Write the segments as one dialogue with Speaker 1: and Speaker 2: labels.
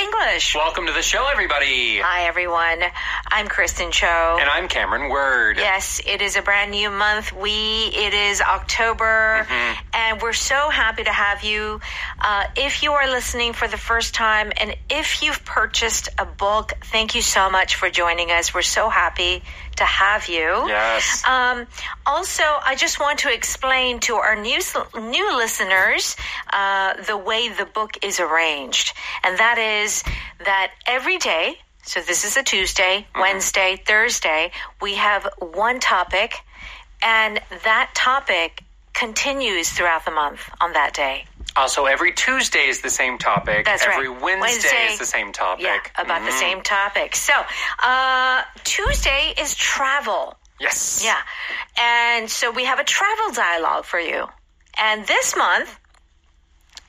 Speaker 1: English.
Speaker 2: Welcome to the show, everybody.
Speaker 1: Hi, everyone. I'm Kristen Cho.
Speaker 2: And I'm Cameron Word.
Speaker 1: Yes, it is a brand new month. It is October, and we're so happy to have you. If you are listening for the first time, and if you've purchased a book, thank you so much for joining us. We're so happy to have you.
Speaker 2: Yes.
Speaker 1: Also, I just want to explain to our new listeners the way the book is arranged. And that is that every day, so this is a Tuesday, Wednesday, Thursday, we have one topic, and that topic continues throughout the month on that day.
Speaker 2: Also, every Tuesday is the same topic.
Speaker 1: That's
Speaker 2: every
Speaker 1: right.
Speaker 2: Wednesday is the same topic.
Speaker 1: Yeah, about the same topic. So, Tuesday is travel.
Speaker 2: Yes.
Speaker 1: Yeah. And so we have a travel dialogue for you. And this month,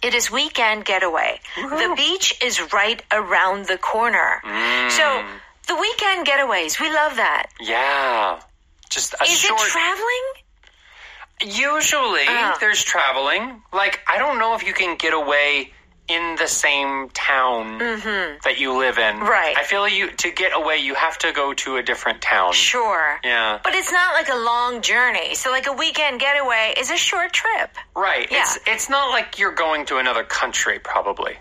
Speaker 1: it is weekend getaway.
Speaker 2: Woo-hoo.
Speaker 1: The beach is right around the corner. So, the weekend getaways, we love that.
Speaker 2: Yeah. Just a
Speaker 1: Is
Speaker 2: short...
Speaker 1: it traveling?
Speaker 2: Usually, there's traveling. Like, I don't know if you can get away in the same town that you live in.
Speaker 1: Right.
Speaker 2: I feel to get away, you have to go to a different town.
Speaker 1: Sure.
Speaker 2: Yeah.
Speaker 1: But it's not like a long journey. So like a weekend getaway is a short trip.
Speaker 2: Right.
Speaker 1: Yeah.
Speaker 2: It's not like you're going to another country, probably.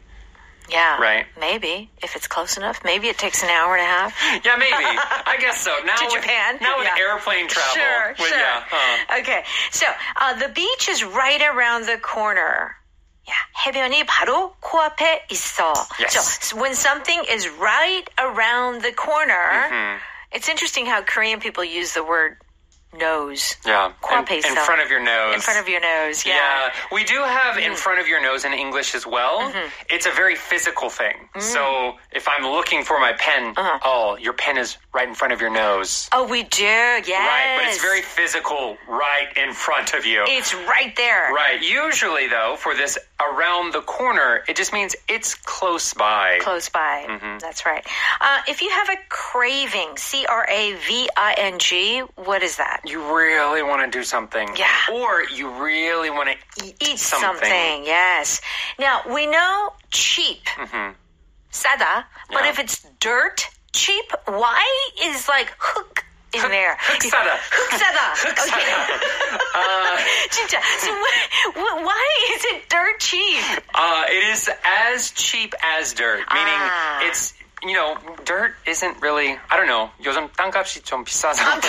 Speaker 1: Yeah.
Speaker 2: Right.
Speaker 1: Maybe, if it's close enough. Maybe it takes an hour and a half.
Speaker 2: Yeah, maybe. I guess so. Now
Speaker 1: to
Speaker 2: with,
Speaker 1: Japan.
Speaker 2: Now with airplane travel.
Speaker 1: Sure,
Speaker 2: With,
Speaker 1: sure.
Speaker 2: Yeah,
Speaker 1: Okay. So, the beach is right around the corner. Yeah. 해변이 바로 코앞에 있어.
Speaker 2: Yes.
Speaker 1: So, when something is right around the corner, it's interesting how Korean people use the word nose.
Speaker 2: Yeah.
Speaker 1: 코앞에
Speaker 2: In
Speaker 1: 있어.
Speaker 2: front of your nose.
Speaker 1: In front of your nose, yeah.
Speaker 2: Yeah. We do have in front of your nose in English as well. It's a very physical thing. So if I'm looking for my pen, your pen is right in front of your nose.
Speaker 1: Oh, we do, yes.
Speaker 2: Right, but it's very physical right in front of you.
Speaker 1: It's right there.
Speaker 2: Right. Usually, though, for this around the corner, it just means it's close by.
Speaker 1: Close by. That's right. If you have a craving, craving, what is that?
Speaker 2: You really want to do something.
Speaker 1: Yeah.
Speaker 2: Or you really want to eat something.
Speaker 1: Yes. Now, we know cheap, 싸다, but
Speaker 2: Yeah.
Speaker 1: if it's dirt cheap, why is like hook in there?
Speaker 2: 흑사다.
Speaker 1: 흑사다. Okay. 진짜. So why is it dirt cheap?
Speaker 2: It is as cheap as dirt, meaning it's, dirt isn't really, I don't know, 요즘 땅값이 좀 비싸서.
Speaker 1: 아니,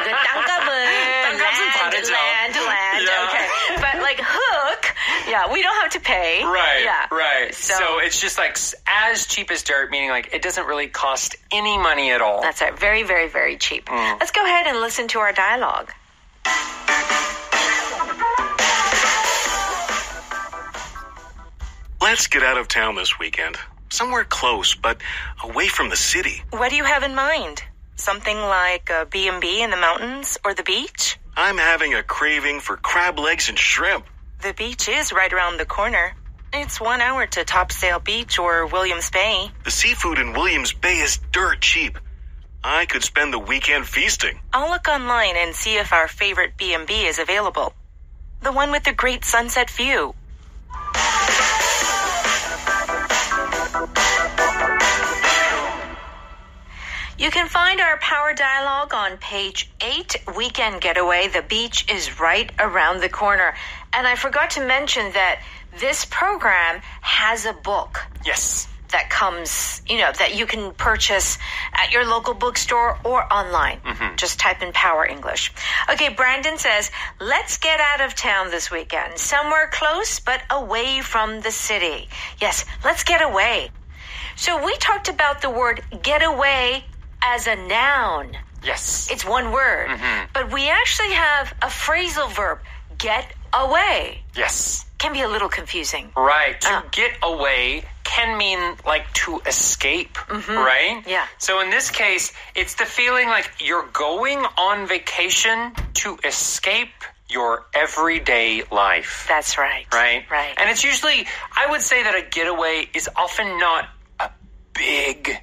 Speaker 1: 그 땅값은
Speaker 2: 다르죠.
Speaker 1: land.
Speaker 2: Yeah.
Speaker 1: Okay. But like hook, we don't have to pay.
Speaker 2: Right,
Speaker 1: Yeah.
Speaker 2: right. So it's just like as cheap as dirt, meaning like it doesn't really cost any money at all.
Speaker 1: That's it. Very, very, very cheap. Let's go ahead and listen to our dialogue.
Speaker 3: Let's get out of town this weekend. Somewhere close, but away from the city.
Speaker 4: What do you have in mind? Something like a B&B in the mountains or the beach?
Speaker 3: I'm having a craving for crab legs and shrimp.
Speaker 4: The beach is right around the corner. It's 1 hour to Topsail Beach or Williams Bay.
Speaker 3: The seafood in Williams Bay is dirt cheap. I could spend the weekend feasting.
Speaker 4: I'll look online and see if our favorite B&B is available. The one with the great sunset view.
Speaker 1: You can find our power dialogue on page 8, Weekend Getaway. The beach is right around the corner. And I forgot to mention that this program has a book.
Speaker 2: Yes.
Speaker 1: That comes, that you can purchase at your local bookstore or online. Just type in Power English. Okay, Brandon says, let's get out of town this weekend. Somewhere close, but away from the city. Yes, let's get away. So we talked about the word get away as a noun.
Speaker 2: Yes.
Speaker 1: It's one word. But we actually have a phrasal verb, get away.
Speaker 2: Yes.
Speaker 1: Can be a little confusing.
Speaker 2: Right. To get away can mean like to escape, right?
Speaker 1: Yeah.
Speaker 2: So in this case, it's the feeling like you're going on vacation to escape your everyday life.
Speaker 1: That's right.
Speaker 2: Right?
Speaker 1: Right.
Speaker 2: And it's usually, I would say that a getaway is often not a big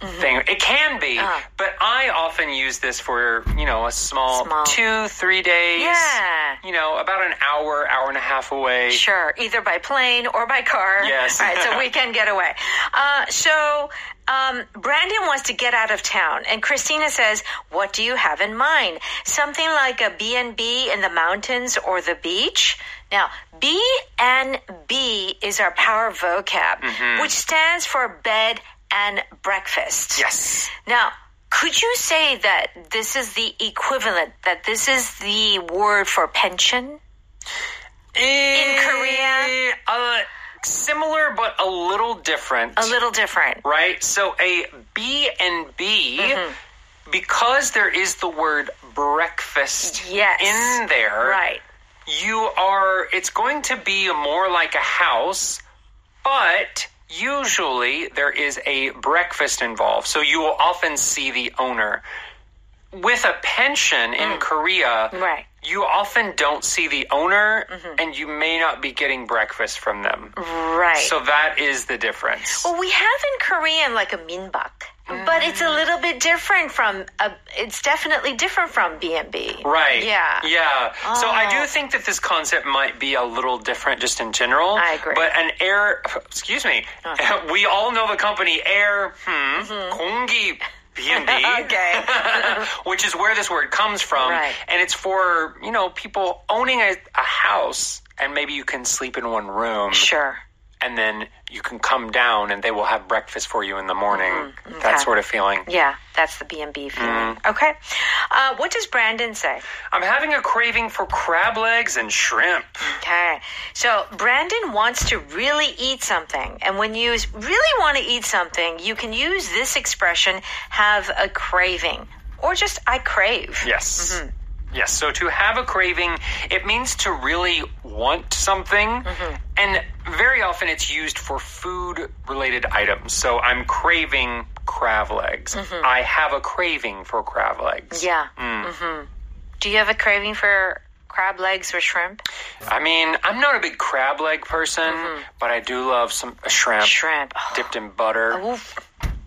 Speaker 2: thing. It can be, but I often use this for, a small 2-3 days.
Speaker 1: Yeah.
Speaker 2: About an hour and a half away.
Speaker 1: Sure, either by plane or by car.
Speaker 2: Yes.
Speaker 1: All right, so weekend getaway. Brandon wants to get out of town, and Christina says, what do you have in mind? Something like a B&B in the mountains or the beach? Now, B&B is our power vocab, which stands for bed and breakfast.
Speaker 2: Yes.
Speaker 1: Now, could you say that this is the equivalent, that this is the word for pension in Korea?
Speaker 2: Similar, but a little different.
Speaker 1: A little different.
Speaker 2: Right? So a B&B, because there is the word breakfast in there.
Speaker 1: Right.
Speaker 2: It's going to be more like a house, but usually there is a breakfast involved. So you will often see the owner. With a pension in Korea, you often don't see the owner, and you may not be getting breakfast from them.
Speaker 1: Right.
Speaker 2: So that is the difference.
Speaker 1: Well, we have in Korean like a minbak, but it's a little bit different from, it's definitely different from B&B.
Speaker 2: Right.
Speaker 1: Yeah.
Speaker 2: Yeah. So I do think that this concept might be a little different just in general.
Speaker 1: I agree.
Speaker 2: But we all know the company 공기 B&B,
Speaker 1: Okay.
Speaker 2: which is where this word comes from.
Speaker 1: Right.
Speaker 2: And it's for, people owning a house, and maybe you can sleep in one room.
Speaker 1: Sure.
Speaker 2: And then you can come down and they will have breakfast for you in the morning.
Speaker 1: Okay.
Speaker 2: That sort of feeling.
Speaker 1: Yeah, that's the B&B feeling. Okay. What does Brandon say?
Speaker 2: I'm having a craving for crab legs and shrimp.
Speaker 1: Okay. So Brandon wants to really eat something. And when you really want to eat something, you can use this expression, have a craving. Or just, I crave.
Speaker 2: Yes. Yes, so to have a craving, it means to really want something. And very often it's used for food-related items. So I'm craving crab legs. I have a craving for crab legs.
Speaker 1: Yeah. Do you have a craving for crab legs or shrimp?
Speaker 2: I mean, I'm not a big crab leg person, but I do love a shrimp.
Speaker 1: Shrimp. Oh.
Speaker 2: Dipped in butter.
Speaker 1: Oof.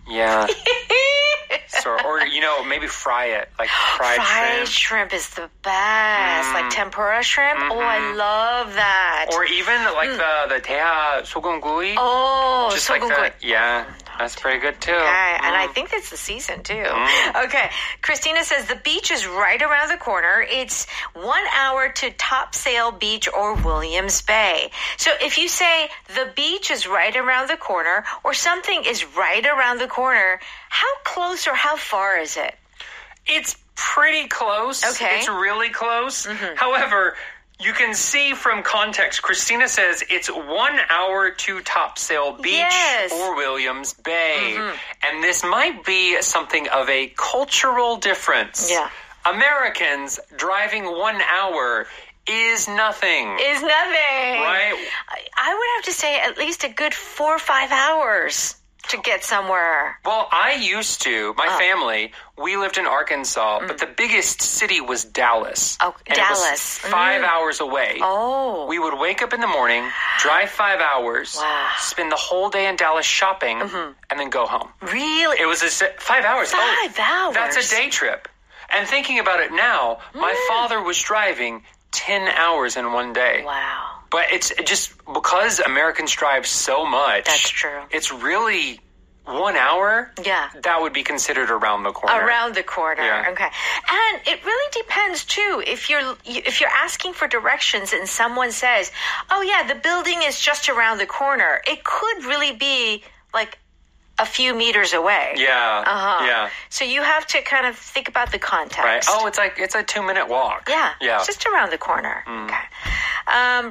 Speaker 2: Yeah. Or maybe fry it, like fried
Speaker 1: shrimp is the best. Like tempura shrimp. Oh, I love that.
Speaker 2: Or even like the 대하 소금구이.
Speaker 1: Oh,
Speaker 2: just like that. Yeah, that's pretty good too.
Speaker 1: Okay, and I think it's the season too. Okay, Christina says the beach is right around the corner. It's 1 hour to Topsail Beach or Williams Bay. So if you say the beach is right around the corner or something is right around the corner, how close or how far is it?
Speaker 2: It's pretty close.
Speaker 1: Okay.
Speaker 2: It's really close. However, you can see from context, Christina says it's 1 hour to Topsail Beach or Williams Bay. And this might be something of a cultural difference.
Speaker 1: Yeah.
Speaker 2: Americans driving 1 hour is nothing.
Speaker 1: Is nothing.
Speaker 2: Right?
Speaker 1: I would have to say at least a good 4 or 5 hours to get somewhere.
Speaker 2: Well, I used to. My family, we lived in Arkansas, but the biggest city was Dallas.
Speaker 1: Oh,
Speaker 2: and
Speaker 1: Dallas.
Speaker 2: It was 5 hours away.
Speaker 1: Oh.
Speaker 2: We would wake up in the morning, drive 5 hours,
Speaker 1: Wow.
Speaker 2: spend the whole day in Dallas shopping, and then go home.
Speaker 1: Really?
Speaker 2: It was 5 hours.
Speaker 1: 5 hours?
Speaker 2: That's a day trip. And thinking about it now, my father was driving 10 hours in one day.
Speaker 1: Wow.
Speaker 2: But it's just because Americans drive so much.
Speaker 1: That's true.
Speaker 2: It's really 1 hour.
Speaker 1: Yeah.
Speaker 2: That would be considered around the corner.
Speaker 1: Around the corner.
Speaker 2: Yeah.
Speaker 1: Okay. And it really depends too. If you're asking for directions and someone says, "Oh yeah, the building is just around the corner," it could really be like a few meters away.
Speaker 2: Yeah. Yeah.
Speaker 1: So you have to kind of think about the context.
Speaker 2: Right. Oh, it's a 2-minute walk.
Speaker 1: Yeah.
Speaker 2: Yeah.
Speaker 1: It's just around the corner. Okay.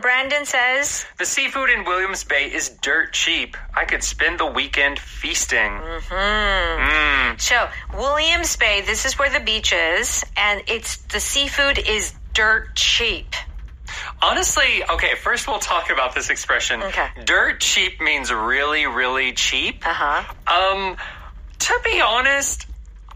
Speaker 1: Brandon says,
Speaker 2: the seafood in Williams Bay is dirt cheap. I could spend the weekend feasting.
Speaker 1: So Williams Bay, this is where the beach is, and the seafood is dirt cheap.
Speaker 2: Honestly, okay, first we'll talk about this expression.
Speaker 1: Okay.
Speaker 2: Dirt cheap means really, really cheap. To be honest,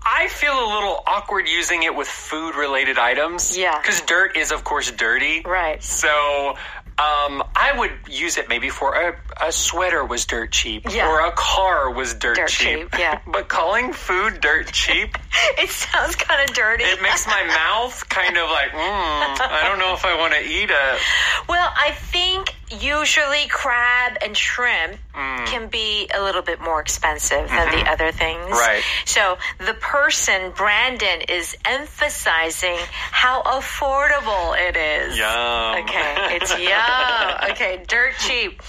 Speaker 2: I feel a little awkward using it with food-related items.
Speaker 1: Yeah.
Speaker 2: Because dirt is, of course, dirty.
Speaker 1: Right.
Speaker 2: So I would use it maybe for a sweater was dirt cheap
Speaker 1: Yeah.
Speaker 2: or a car was dirt
Speaker 1: cheap, yeah.
Speaker 2: But calling food dirt cheap,
Speaker 1: It sounds kind of dirty.
Speaker 2: it makes my mouth kind of like, I don't know if I want to eat it.
Speaker 1: Well, I think usually crab and shrimp can be a little bit more expensive than the other things.
Speaker 2: Right.
Speaker 1: So the person, Brandon, is emphasizing how affordable it is.
Speaker 2: Yum.
Speaker 1: Okay, it's yum. Okay, dirt cheap.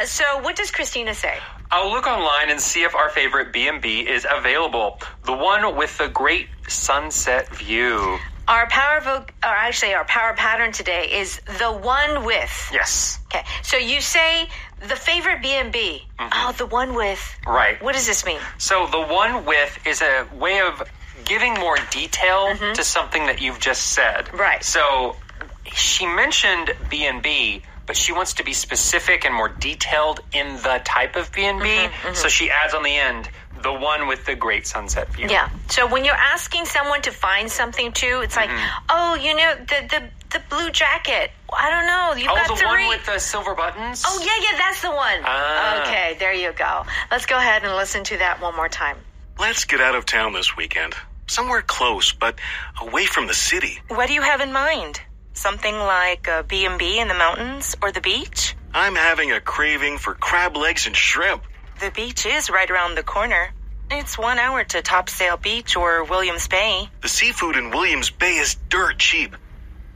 Speaker 1: So what does Christina say?
Speaker 2: I'll look online and see if our favorite B&B is available. The one with the great sunset view.
Speaker 1: Our power pattern today is the one with.
Speaker 2: Yes.
Speaker 1: Okay, so you say the favorite B&B. Oh, the one with.
Speaker 2: Right.
Speaker 1: What does this mean?
Speaker 2: So the one with is a way of giving more detail to something that you've just said.
Speaker 1: Right.
Speaker 2: So she mentioned B&B, but she wants to be specific and more detailed in the type of B&B. So she adds on the end, the one with the great sunset view.
Speaker 1: Yeah. So when you're asking someone to find something too, it's like, oh, you know, the blue jacket. I don't know. You've got
Speaker 2: the
Speaker 1: three.
Speaker 2: one with the silver buttons?
Speaker 1: Oh, yeah, that's the one.
Speaker 2: Ah.
Speaker 1: Okay, there you go. Let's go ahead and listen to that one more time.
Speaker 3: Let's get out of town this weekend. Somewhere close, but away from the city.
Speaker 4: What do you have in mind? Something like a B&B in the mountains or the beach?
Speaker 3: I'm having a craving for crab legs and shrimp.
Speaker 4: The beach is right around the corner. It's 1 hour to Topsail Beach or Williams Bay.
Speaker 3: The seafood in Williams Bay is dirt cheap.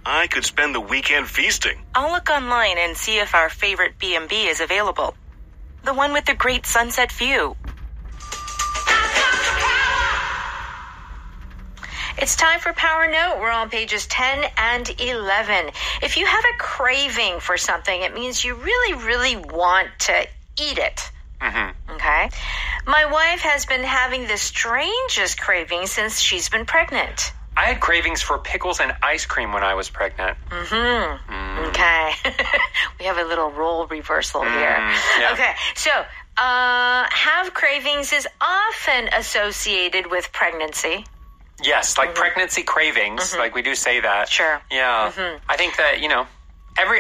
Speaker 3: I could spend the weekend feasting.
Speaker 4: I'll look online and see if our favorite B&B is available. The one with the great sunset view.
Speaker 1: It's time for Power Note. We're on pages 10 and 11. If you have a craving for something, it means you really, really want to eat it. Okay? My wife has been having the strangest craving since she's been pregnant.
Speaker 2: I had cravings for pickles and ice cream when I was pregnant.
Speaker 1: Okay. We have a little role reversal here.
Speaker 2: Yeah.
Speaker 1: Okay. So, have cravings is often associated with pregnancy.
Speaker 2: Yes, like pregnancy cravings. Like we do say that.
Speaker 1: Sure.
Speaker 2: Yeah. I think that,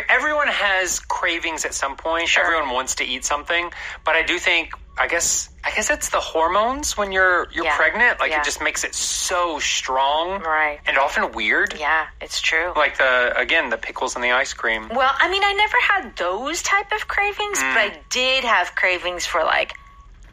Speaker 2: everyone has cravings at some point.
Speaker 1: Sure.
Speaker 2: Everyone wants to eat something. But I do think, I guess it's the hormones when you're pregnant. Like it just makes it so strong.
Speaker 1: Right.
Speaker 2: And often weird.
Speaker 1: Yeah, it's true.
Speaker 2: Like the pickles and the ice cream.
Speaker 1: Well, I mean, I never had those type of cravings, but I did have cravings for like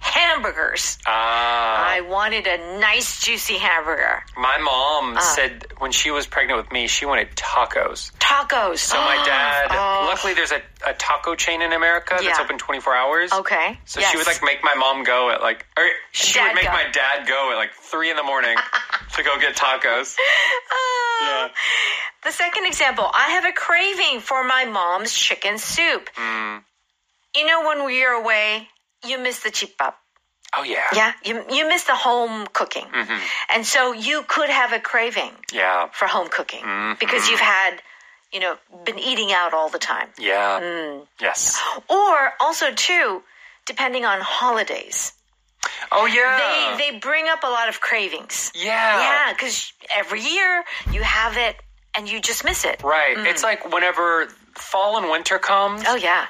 Speaker 1: hamburgers. I wanted a nice juicy hamburger.
Speaker 2: My mom said when she was pregnant with me, she wanted tacos.
Speaker 1: Tacos.
Speaker 2: So my dad, luckily there's a taco chain in America that's open 24 hours.
Speaker 1: Okay.
Speaker 2: So she would make my mom go at she would make my dad go at 3 a.m. to go get tacos. Yeah.
Speaker 1: The second example, I have a craving for my mom's chicken soup. You know, when we're away, you miss the chipap.
Speaker 2: Oh, yeah.
Speaker 1: Yeah, you miss the home cooking. And so you could have a craving for home cooking because you've had, been eating out all the time.
Speaker 2: Yeah. Yes.
Speaker 1: Or also, too, depending on holidays.
Speaker 2: Oh, yeah.
Speaker 1: They bring up a lot of cravings.
Speaker 2: Yeah.
Speaker 1: Yeah, because every year you have it and you just miss it.
Speaker 2: Right. It's like whenever fall and winter comes.
Speaker 1: Oh, yeah.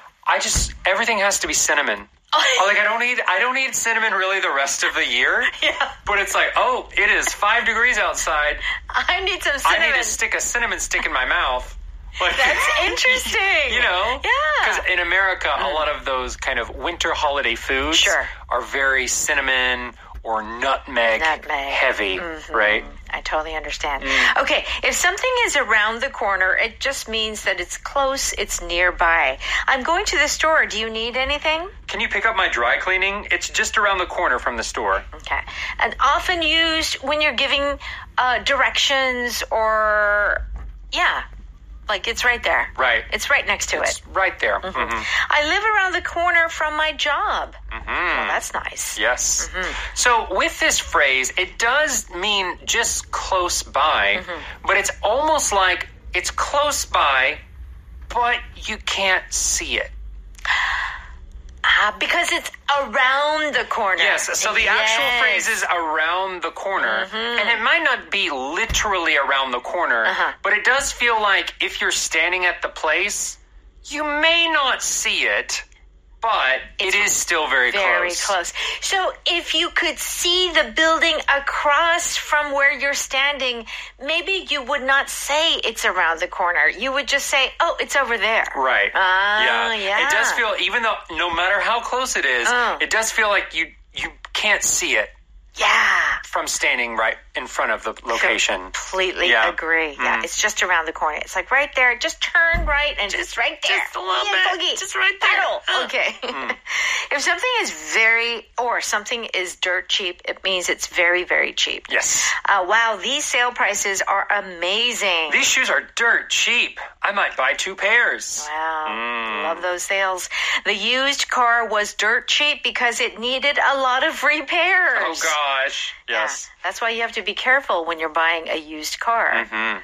Speaker 2: Everything has to be cinnamon. I don't need cinnamon really the rest of the year.
Speaker 1: Yeah.
Speaker 2: But it's like, it is 5 degrees outside.
Speaker 1: I need some cinnamon.
Speaker 2: I need to stick a cinnamon stick in my mouth.
Speaker 1: That's interesting.
Speaker 2: Yeah.
Speaker 1: Because
Speaker 2: in America, a lot of those kind of winter holiday foods are very cinnamon or nutmeg heavy, right?
Speaker 1: I totally understand. Okay, if something is around the corner, it just means that it's close, it's nearby. I'm going to the store. Do you need anything?
Speaker 2: Can you pick up my dry cleaning? It's just around the corner from the store.
Speaker 1: Okay. And often used when you're giving directions or, it's right there.
Speaker 2: Right.
Speaker 1: It's right next to
Speaker 2: it's right there.
Speaker 1: I live around the corner from my job. Well, that's nice.
Speaker 2: Yes. So with this phrase, it does mean just close by, but it's almost like it's close by, but you can't see it.
Speaker 1: Because it's around the corner.
Speaker 2: Yes, so the actual phrase is around the corner, and it might not be literally around the corner, but it does feel like if you're standing at the place, You may not see it, but it is still very close.
Speaker 1: Very close. So if you could see the building across from where you're standing, maybe you would not say it's around the corner. You would just say, oh, it's over there.
Speaker 2: Right.
Speaker 1: Yeah.
Speaker 2: It does feel, even though no matter how close it is, it does feel like you can't see it.
Speaker 1: Yeah.
Speaker 2: From standing right in front of the location.
Speaker 1: Completely agree. Yeah, it's just around the corner. It's like right there. Just turn right and just right there.
Speaker 2: Just a little bit. Just right there.
Speaker 1: Okay. If something is dirt cheap, it means it's very, very cheap.
Speaker 2: Yes.
Speaker 1: Wow, these sale prices are amazing.
Speaker 2: These shoes are dirt cheap. I might buy 2 pairs.
Speaker 1: Wow. Love those sales. The used car was dirt cheap because it needed a lot of repairs.
Speaker 2: Oh, gosh. Yes.
Speaker 1: Yeah, that's why you have to be careful when you're buying a used car.
Speaker 2: Mm-hmm.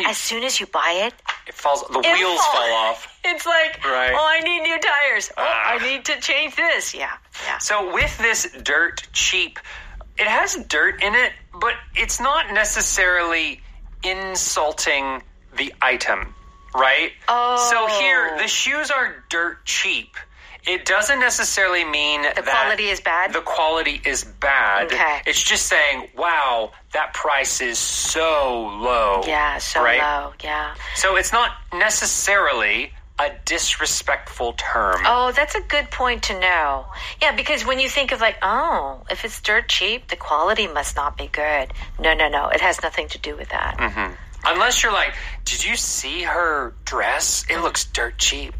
Speaker 1: As soon as you buy it,
Speaker 2: the wheels fall off.
Speaker 1: It's like,
Speaker 2: right.
Speaker 1: Oh, I need new tires. Oh, I need to change this. Yeah.
Speaker 2: So with this dirt cheap, it has dirt in it, but it's not necessarily insulting the item, right?
Speaker 1: Oh.
Speaker 2: So here, the shoes are dirt cheap. It doesn't necessarily mean that
Speaker 1: quality is bad?
Speaker 2: The quality is bad.
Speaker 1: Okay.
Speaker 2: It's just saying, wow, that price is so low.
Speaker 1: Yeah, so low. Yeah.
Speaker 2: So it's not necessarily a disrespectful term.
Speaker 1: Oh, that's a good point to know. Yeah, because when you think of if it's dirt cheap, the quality must not be good. No. It has nothing to do with that.
Speaker 2: Mm-hmm. Unless you're like, did you see her dress? It looks dirt cheap.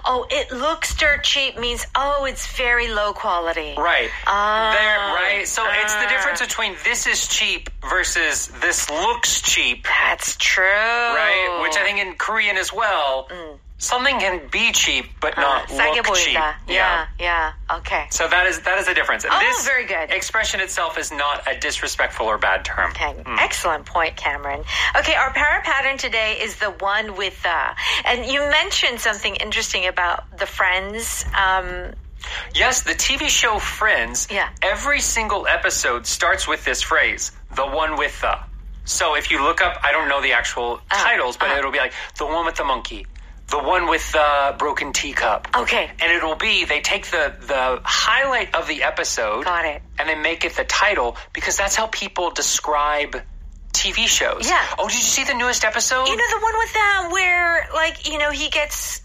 Speaker 1: Oh, it looks dirt cheap means, it's very low quality.
Speaker 2: Right. Right. So it's the difference between this is cheap versus this looks cheap.
Speaker 1: That's true.
Speaker 2: Right? Which I think in Korean as well, something can be cheap but not look cheap.
Speaker 1: Yeah. Okay.
Speaker 2: So that is the difference. This
Speaker 1: very good.
Speaker 2: expression itself is not a disrespectful or bad term.
Speaker 1: Okay. Excellent point, Cameron. Okay, our para pattern today is the one with and you mentioned something interesting about the Friends.
Speaker 2: Yes, the TV show Friends.
Speaker 1: Yeah.
Speaker 2: Every single episode starts with this phrase, the one with the. So if you look up, I don't know the actual titles, but it'll be like the one with the monkey. The one with the broken teacup.
Speaker 1: Okay.
Speaker 2: And it'll be, they take the highlight of the episode.
Speaker 1: Got it.
Speaker 2: And they make it the title because that's how people describe TV shows.
Speaker 1: Yeah.
Speaker 2: Oh, did you see the newest episode?
Speaker 1: You know, the one with where, he gets,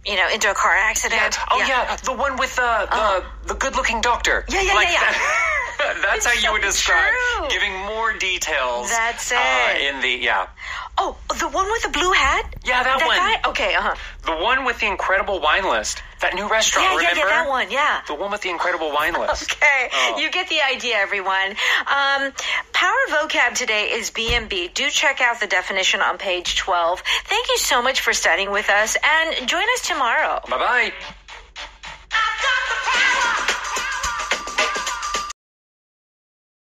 Speaker 1: into a car accident.
Speaker 2: Yeah. Oh, yeah. The one with the good-looking doctor.
Speaker 1: Yeah.
Speaker 2: That's how you would describe giving more details.
Speaker 1: That's it. Oh, the one with the blue hat?
Speaker 2: Yeah, that one.
Speaker 1: Guy? Okay,
Speaker 2: The one with the incredible wine list. That new restaurant, remember?
Speaker 1: Yeah, that one, yeah.
Speaker 2: The one with the incredible wine list.
Speaker 1: Okay, You get the idea, everyone. Power vocab today is B&B. Do check out the definition on page 12. Thank you so much for studying with us, and join us tomorrow.
Speaker 2: Bye-bye.